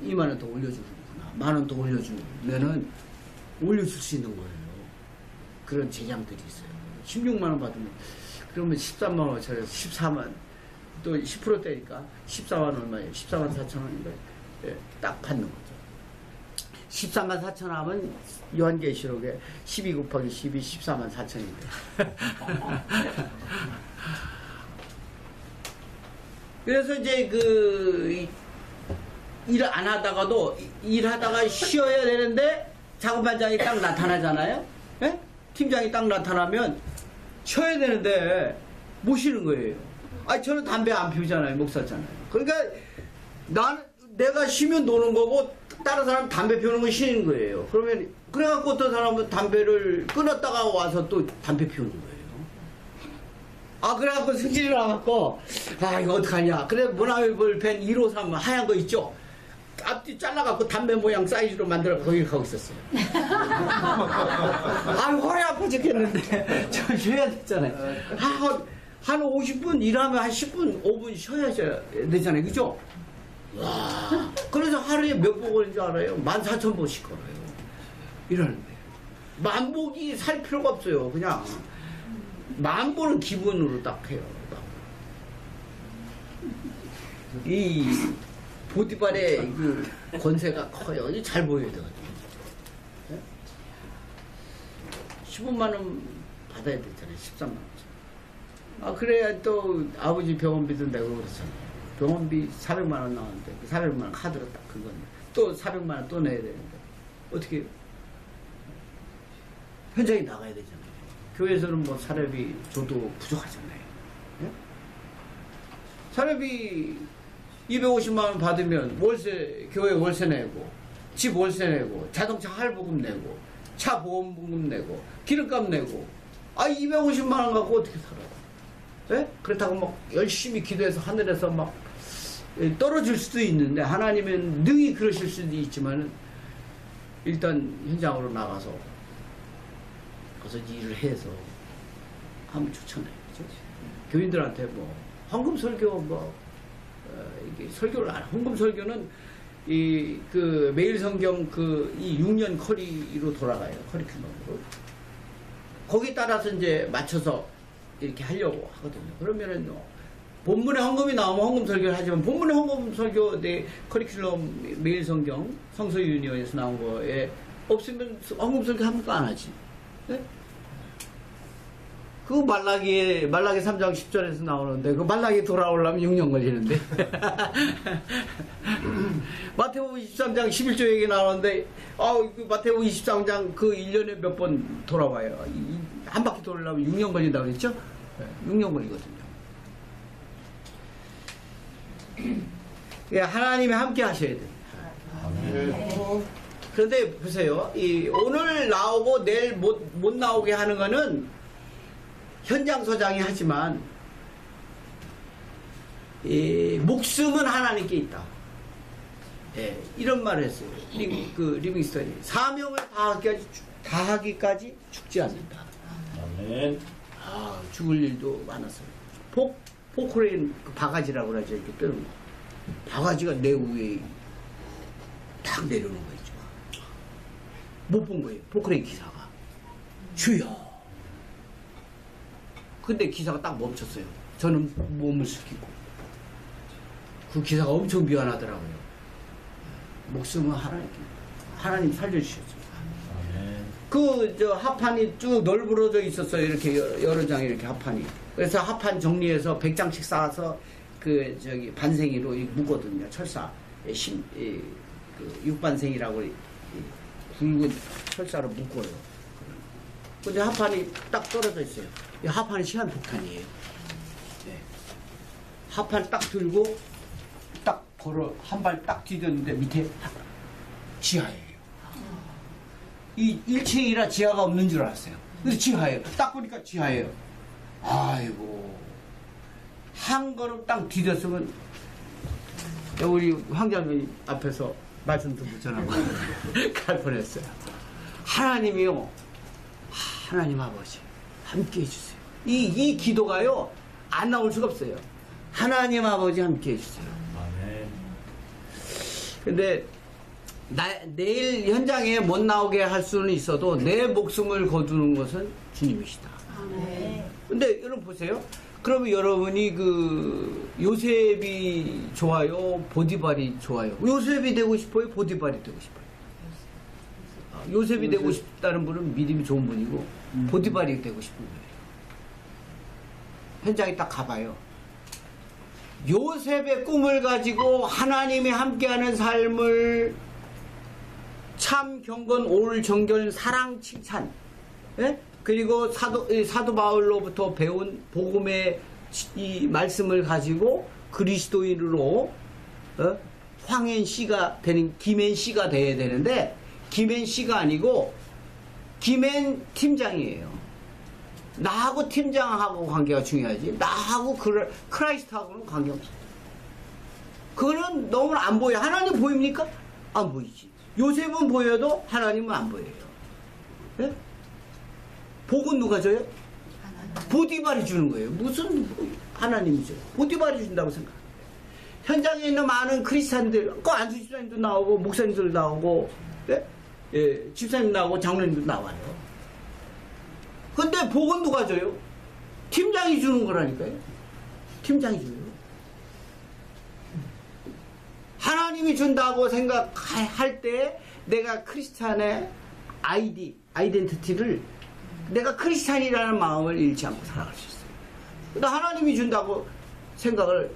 2만 원 더 올려주는구나. 1만 원 더 올려주면은 올려줄 수 있는 거예요. 그런 제장들이 있어요. 16만 원 받으면 그러면 13만 원짜리 14만 또 10%대니까 14만 얼마예요? 14만 4천 원인가? 딱 받는 거죠. 14만 4천 하면 요한계시록에 12 곱하기 12 14만 4천인데. 그래서 이제 그 일 안 하다가도 일하다가 쉬어야 되는데 작업반장이 딱 나타나잖아요. 예? 팀장이 딱 나타나면 쉬어야 되는데 못 쉬는 거예요. 저는 담배 안 피우잖아요. 목사잖아요. 그러니까 내가 쉬면 노는 거고 다른 사람 담배 피우는 건 쉬는 거예요. 그래갖고 어떤 사람은 담배를 끊었다가 와서 또 담배 피우는 거예요. 그래갖고 승질이 나갖고 이거 어떡하냐. 그래 모나미볼 펜 153 하얀 거 있죠. 앞뒤 잘라갖고 담배 모양 사이즈로 만들어 거기 가고 있었어요. 허리 아파 죽겠는데 저 쉬어야 됐잖아요. 한 50분 일하면 한 10분 5분 쉬어야 되잖아요. 그죠? 와, 그래서 하루에 몇 복을 줄 알아요? 14,000보씩 걸어요. 이러는데. 만복이 살 필요가 없어요. 그냥. 만보는 기본으로 딱 해요. 이 보디발의 그 권세가 커요. 잘 보여야 되거든요. 15만원 받아야 되잖아요. 13만원. 그래야 또 아버지 병원비도 내고 그렇잖아요. 병원비 400만원 나왔는데 그 400만원 카드로 딱 그건 또 400만원 또 내야 되는데 어떻게 해요? 현장에 나가야 되잖아요. 교회에서는 뭐 사례비 줘도 부족하잖아요. 예? 사례비 250만원 받으면 월세, 교회 월세 내고 집 월세 내고 자동차 할부금 내고 차 보험금 내고 기름값 내고 250만원 갖고 어떻게 살아요? 예? 그렇다고 막 열심히 기도해서 하늘에서 막 떨어질 수도 있는데 하나님은 능히 그러실 수도 있지만 일단 현장으로 나가서 가서 일을 해서 하면 좋잖아요. 그렇죠? 교인들한테 뭐 헌금 설교 이게 설교를 안 헌금 설교는 그 매일 성경 이 6년 커리로 돌아가요. 커리큘럼으로. 거기 따라서 이제 맞춰서 이렇게 하려고 하거든요. 그러면은 본문에 헌금이 나오면 헌금 설교를 하지만 본문에 헌금 설교 내 커리큘럼 매일 성경 성서 유니온에서 나온 거에 없으면 헌금 설교 합니까? 안 하지. 네? 그 말라기 3장 10절에서 나오는데 그 말라기 돌아오려면 6년 걸리는데 마태복음 23장 11조 얘기 나오는데 그 마태복음 23장 그 1년에 몇 번 돌아와요. 한 바퀴 돌려면 6년 걸린다고 그랬죠? 네, 6년 걸리거든요. 하나님이 함께 하셔야 돼요. 그런데 보세요. 오늘 나오고 내일 못 나오게 하는 거는 현장소장이 하지만 목숨은 하나님께 있다. 이런 말을 했어요. 리빙스턴이 사명을 다하기까지 죽지 않는다. 아멘. 죽을 일도 많았어요. 포크레인 바가지라고 그러죠. 이렇게 뜨는 거. 바가지가 내 위에 탁 내려오는 거 있죠. 못 본 거예요. 포크레인 기사가. 주여. 근데 기사가 딱 멈췄어요. 저는 몸을 숙이고. 그 기사가 엄청 미안하더라고요. 목숨은 하나님 살려주셨죠. 합판이 쭉 널브러져 있었어요. 이렇게 여러 장 이렇게 합판이. 그래서 합판 정리해서 100장씩 쌓아서 반생이로 묶거든요. 철사. 6반생이라고 굵은 철사로 묶어요. 근데 합판이 딱 떨어져 있어요. 이 합판이 시한폭탄이에요. 네. 합판 딱 들고 딱 걸어 한 발 딱 디뎠는데 밑에 지하예요. 이 1층이라 지하가 없는 줄 알았어요. 근데 지하예요. 딱 보니까 지하예요. 아이고, 한 걸음 딱 디뎠으면 우리 황자님 앞에서 말씀 듣고 전하고 갈 뻔했어요. 하나님이요, 하나님 아버지 함께 해주세요. 이 기도가요 안 나올 수가 없어요. 하나님 아버지 함께 해주세요. 근데 내일 현장에 못 나오게 할 수는 있어도 내 목숨을 거두는 것은 주님이시다. 근데 여러분 보세요. 그러면 여러분이 그 요셉이 좋아요, 보디발이 좋아요? 요셉이 되고 싶어요, 보디발이 되고 싶어요? 요셉이 되고 싶다는 분은 믿음이 좋은 분이고 보디발이 되고 싶은 분이에요. 현장에 딱 가봐요. 요셉의 꿈을 가지고 하나님이 함께하는 삶을 참 경건 올 정결 사랑 칭찬, 예? 그리고 사도 바울로부터 배운 복음의 이 말씀을 가지고 그리스도인으로 황현 씨가 되는 김현 씨가 돼야 되는데 김현 씨가 아니고 김현 팀장이에요. 나하고 팀장하고 관계가 중요하지 나하고 크라이스트하고는 관계없어. 그거는 너무 안 보여. 하나님 보입니까? 안 보이지. 요셉은 보여도 하나님은 안 보여요. 예? 복은 누가 줘요? 보디발이 주는 거예요. 무슨 하나님이 줘요. 보디발이 준다고 생각해요. 현장에 있는 많은 크리스찬들, 그 안수 집사님도 나오고 목사님도 나오고 예? 예, 집사님 나오고 장로님도 나와요. 근데 복은 누가 줘요? 팀장이 주는 거라니까요. 팀장이 줘요. 하나님이 준다고 생각할 때 내가 크리스찬의 아이덴티티를 내가 크리스찬이라는 마음을 잃지 않고 살아갈 수 있어요. 근데 하나님이 준다고 생각을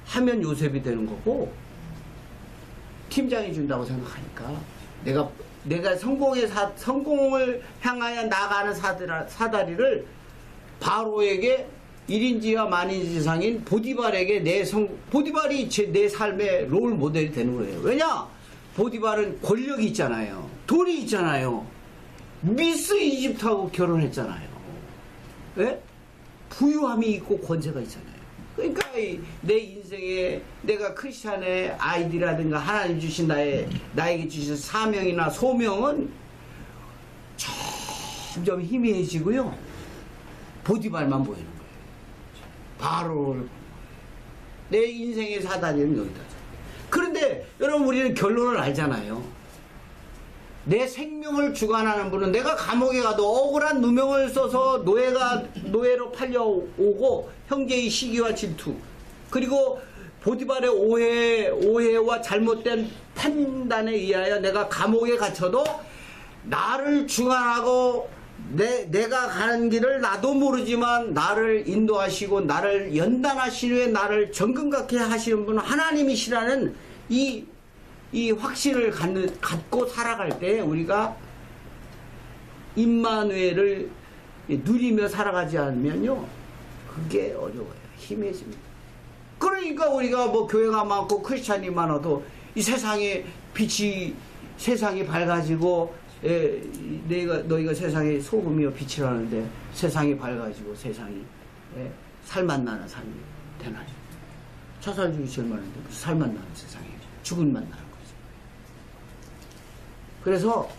하면 요셉이 되는 거고 팀장이 준다고 생각하니까 내가 성공을 향하여 나가는 사다리를 바로에게 1인지와 만인지상인 보디발에게 보디발이 내 삶의 롤 모델이 되는 거예요. 왜냐? 보디발은 권력이 있잖아요. 돈이 있잖아요. 미스 이집트하고 결혼했잖아요. 예? 부유함이 있고 권세가 있잖아요. 그러니까 내 인생에 내가 크리스찬의 아이디라든가 하나님 주신 나에게 주신 사명이나 소명은 점점 희미해지고요. 보디발만 보이는 거예요. 바로 내 인생의 사다리는 여기다. 그런데 여러분 우리는 결론을 알잖아요. 내 생명을 주관하는 분은 내가 감옥에 가도 억울한 누명을 써서 노예로 팔려오고 형제의 시기와 질투 그리고 보디발의 오해와 잘못된 판단에 의하여 내가 감옥에 갇혀도 나를 주관하고 내가 가는 길을 나도 모르지만 나를 인도하시고 나를 연단하신 후에 나를 정금같게 하시는 분은 하나님이시라는 이 확신을 갖고 살아갈 때 우리가 임마누엘을 누리며 살아가지 않으면요 그게 어려워요. 희미해집니다. 그러니까 우리가 뭐 교회가 많고 크리스찬이 많아도 이 세상에 빛이 세상이 밝아지고 너희가 세상의 소금이요 빛이라는데 세상이 밝아지고 세상이 살만 나는 삶이 되나요? 자살 중이 제일 많은데 무슨 살만 나는 세상에 죽음만 나는 거죠. 그래서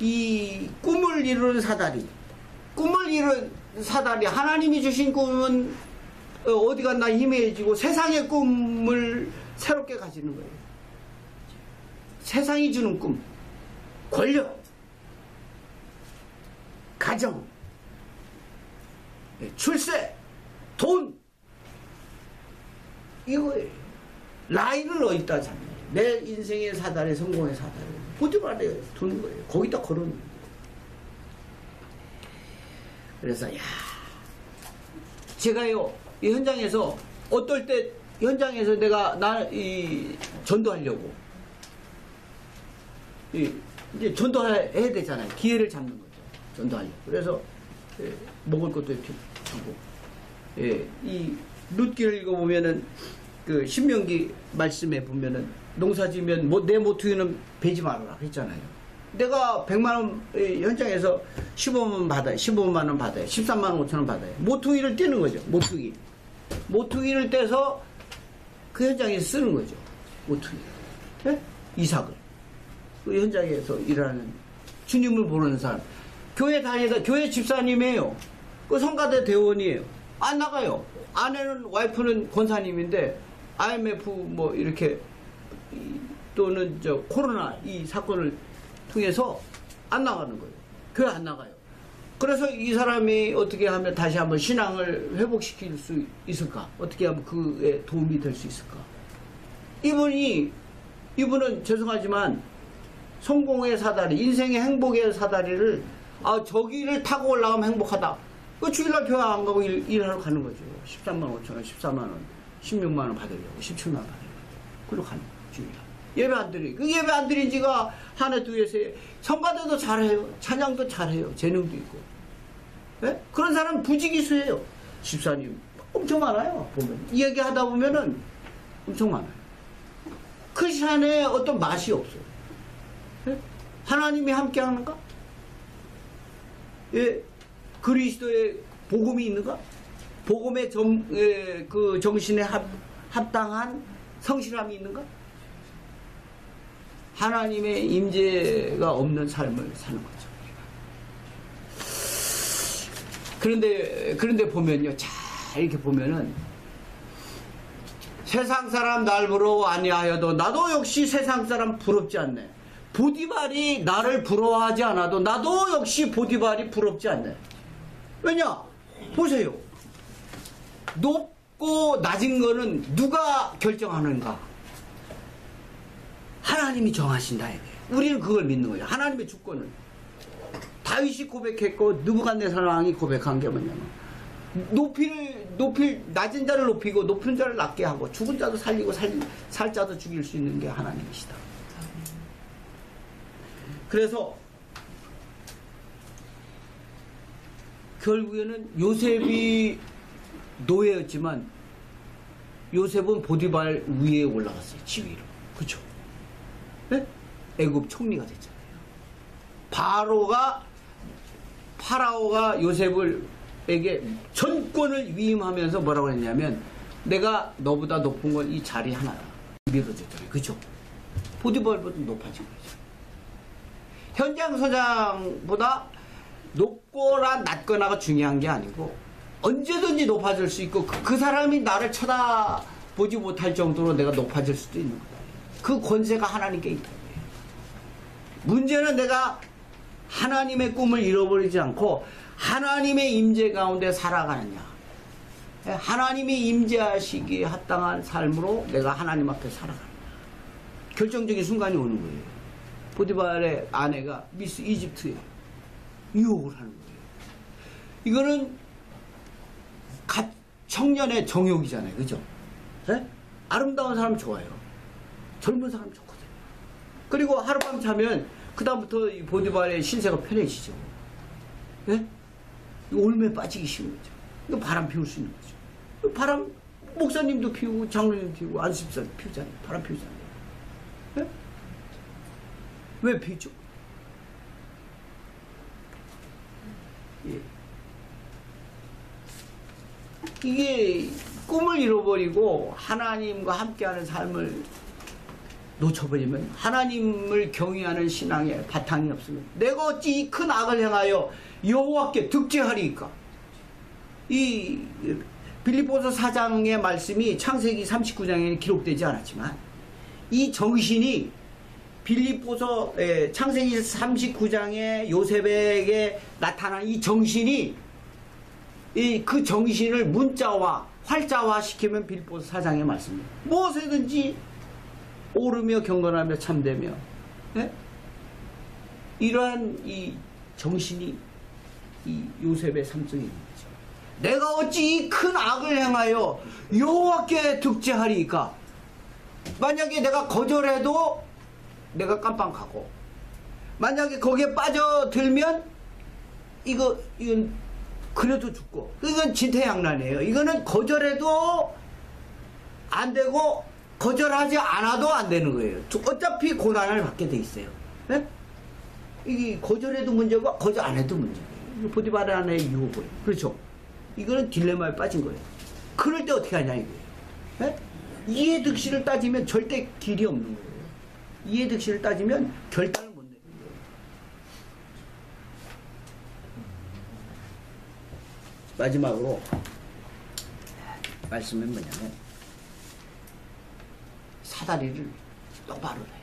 이 꿈을 이루는 사다리 하나님이 주신 꿈은 어디 갔나 희미해지고 세상의 꿈을 새롭게 가지는 거예요. 세상이 주는 꿈, 권력, 가정, 출세, 돈 이거예요. 라인을 어디다 잡냐. 내 인생의 사다리, 성공의 사다리 보디발에 두는 거예요. 거기다 걸어놓는 거예요. 그래서 제가요 이 현장에서 어떨 때 현장에서 내가 전도하려고 이제 전도해야 되잖아요. 기회를 잡는 거죠. 전도하려고. 그래서 먹을 것도 이렇게 주고. 이 룻기를 읽어보면은 그 신명기 말씀에 보면은 농사지면 내 모퉁이는 베지 말아라 했잖아요. 내가 100만 원 현장에서 15만 원 받아요. 15만 원 받아요. 13만 5천 원 받아요. 모퉁이를 떼는 거죠. 모퉁이를 떼서 그 현장에서 쓰는 거죠. 모퉁이. 네? 이삭을. 그 현장에서 일하는 주님을 모르는 사람. 교회 다니다 교회 집사님이에요. 그 성가대 대원이에요. 안 나가요. 아내는 와이프는 권사님인데 IMF 뭐 이렇게 또는 저 코로나 이 사건을 통해서 안 나가는 거예요. 교회 안 나가요. 그래서 이 사람이 어떻게 하면 다시 한번 신앙을 회복시킬 수 있을까? 어떻게 하면 그에 도움이 될 수 있을까? 이분은 죄송하지만 성공의 사다리, 인생의 행복의 사다리를 저기를 타고 올라가면 행복하다. 그 주일날 교회 안 가고 일하러 가는 거죠. 13만 5천 원, 14만 원, 16만 원 받으려고, 17만 원 받으려고. 그리고 가는 거예요, 주일날. 예배 안 드리. 그 예배 안 드린 지가 한 해, 두 해, 세 해. 성가대도 잘해요. 찬양도 잘해요. 재능도 있고. 네? 그런 사람 부지기수예요. 집사님. 엄청 많아요, 보면. 이야기하다 보면은 엄청 많아요. 그 시간에 어떤 맛이 없어요. 네? 하나님이 함께 하는가? 예. 그리스도의 복음이 있는가? 복음의 그 정신에 합당한 성실함이 있는가? 하나님의 임재가 없는 삶을 사는 거죠. 그런데 보면요, 잘 이렇게 보면은 세상 사람 날 부러워 아니하여도 나도 역시 세상 사람 부럽지 않네. 보디발이 나를 부러워하지 않아도 나도 역시 보디발이 부럽지 않네. 왜냐? 보세요. 높고 낮은 거는 누가 결정하는가? 하나님이 정하신다. 우리는 그걸 믿는 거예요. 하나님의 주권을. 다윗이 고백했고 느부갓네살 왕이 고백한 게 뭐냐면 낮은 자를 높이고 높은 자를 낮게 하고 죽은 자도 살리고 살 자도 죽일 수 있는 게 하나님이시다. 그래서 결국에는 요셉이 노예였지만 요셉은 보디발 위에 올라갔어요. 지위로. 그렇죠? 네? 애굽 총리가 됐잖아요. 파라오가 요셉에게 전권을 위임하면서 뭐라고 했냐면 내가 너보다 높은 건 이 자리 하나야. 믿어줬잖아요. 그렇죠? 보디발보다 높아진 거죠. 현장 소장보다 높거나 낮거나가 중요한 게 아니고 언제든지 높아질 수 있고 그 사람이 나를 쳐다보지 못할 정도로 내가 높아질 수도 있는 거다. 그 권세가 하나님께 있다. 문제는 내가 하나님의 꿈을 잃어버리지 않고 하나님의 임재 가운데 살아가느냐. 하나님이 임재하시기에 합당한 삶으로 내가 하나님 앞에 살아가느냐. 결정적인 순간이 오는 거예요. 보디발의 아내가 미스 이집트에 유혹을 하는 거예요. 이거는 청년의 정욕이잖아요. 그죠? 네? 아름다운 사람 좋아요. 젊은 사람 좋거든요. 그리고 하룻밤 자면 그다음부터 이 보디발의 신세가 편해지죠. 네? 올매 빠지기 쉬운 거죠. 이거 바람 피울 수 있는 거죠. 바람 목사님도 피우고 장로님도 피우고 안수집사도 피우잖아요. 바람 피우잖아요. 네? 왜 피죠? 예. 이게 꿈을 잃어버리고 하나님과 함께하는 삶을 놓쳐버리면 하나님을 경외하는 신앙에 바탕이 없으면 내가 어찌 이 큰 악을 행하여 여호와께 득죄하리이까. 이 빌립보서 4장의 말씀이 창세기 39장에 기록되지 않았지만 이 정신이 빌립보서 창세기 39장의 요셉에게 나타난 이 정신이 그 정신을 문자와 활자화 시키면 빌립보서 4장의 말씀입니다. 무엇이든지 오르며 경건하며 참되며 이러한 이 정신이 이 요셉의 삶 속에 있는 거죠. 내가 어찌 이 큰 악을 행하여 여호와께 득죄하리이까. 만약에 내가 거절해도 내가 깜빵 가고 만약에 거기에 빠져들면 이건 그래도 죽고, 이건 진퇴양난이에요. 이거는 거절해도 안 되고 거절하지 않아도 안 되는 거예요. 어차피 고난을 받게 돼 있어요. 네? 이게 거절해도 문제고 거절 안 해도 문제예요. 보디바라의 유혹을. 그렇죠? 이거는 딜레마에 빠진 거예요. 그럴 때 어떻게 하냐 이거예요. 네? 이해득실을 따지면 절대 길이 없는 거예요. 이해득실을 따지면 결단을 못 내는 거예요. 마지막으로 말씀은 뭐냐면 사다리를 똑바로 놔야 돼요.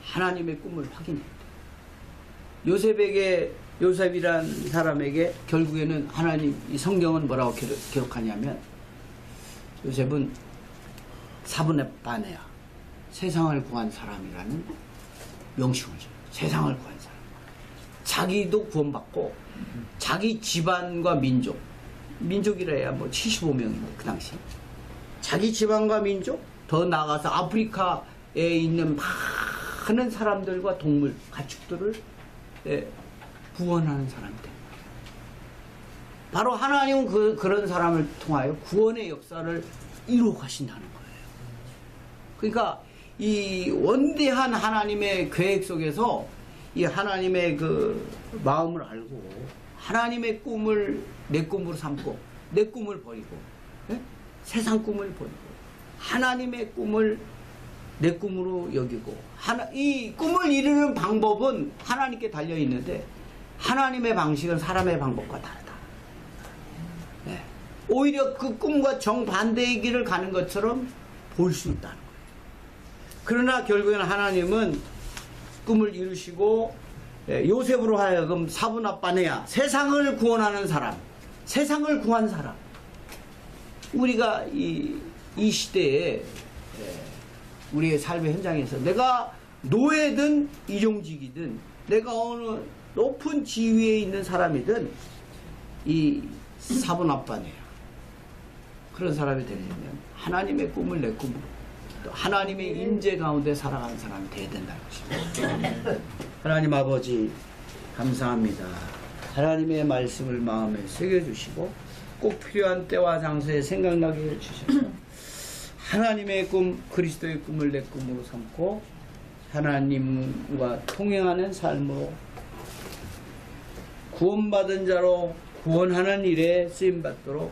하나님의 꿈을 확인해야 돼요. 요셉이란 사람에게 결국에는 하나님, 이 성경은 뭐라고 기록하냐면 요셉은 사분의 반에야 세상을 구한 사람이라는 명칭을 줘요. 세상을 구한 사람. 자기도 구원받고 자기 집안과 민족이라 해야 뭐 75명인데 그 당시 자기 집안과 민족, 더 나아가서 아프리카에 있는 많은 사람들과 동물, 가축들을 구원하는 사람이 됩니다. 바로 하나님은 그런 사람을 통하여 구원의 역사를 이루어 가신다는 거예요. 그러니까 이 원대한 하나님의 계획 속에서 이 하나님의 그 마음을 알고 하나님의 꿈을 내 꿈으로 삼고 내 꿈을 버리고 세상 꿈을 버리고 하나님의 꿈을 내 꿈으로 여기고 이 꿈을 이루는 방법은 하나님께 달려 있는데 하나님의 방식은 사람의 방법과 다르다. 네. 오히려 그 꿈과 정반대의 길을 가는 것처럼 볼 수 있다는 거예요. 그러나 결국에는 하나님은 꿈을 이루시고 요셉으로 하여금 사분합반해야 세상을 구원하는 사람, 세상을 구한 사람. 우리가 이 시대에 우리의 삶의 현장에서 내가 노예든 이종직이든 내가 어느 높은 지위에 있는 사람이든 이 사분합반해야 그런 사람이 되려면 하나님의 꿈을 내 꿈으로 또 하나님의 임재 가운데 살아가는 사람이 되어야 된다는 것입니다. 하나님 아버지 감사합니다. 하나님의 말씀을 마음에 새겨주시고 꼭 필요한 때와 장소에 생각나게 해주셔서 하나님의 꿈, 그리스도의 꿈을 내 꿈으로 삼고 하나님과 통행하는 삶으로 구원받은 자로 구원하는 일에 쓰임받도록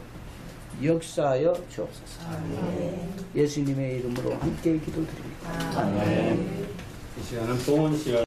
역사하여 주옵소서. 예수님의 이름으로 함께 기도드립니다. 이 시간은 좋은 시간.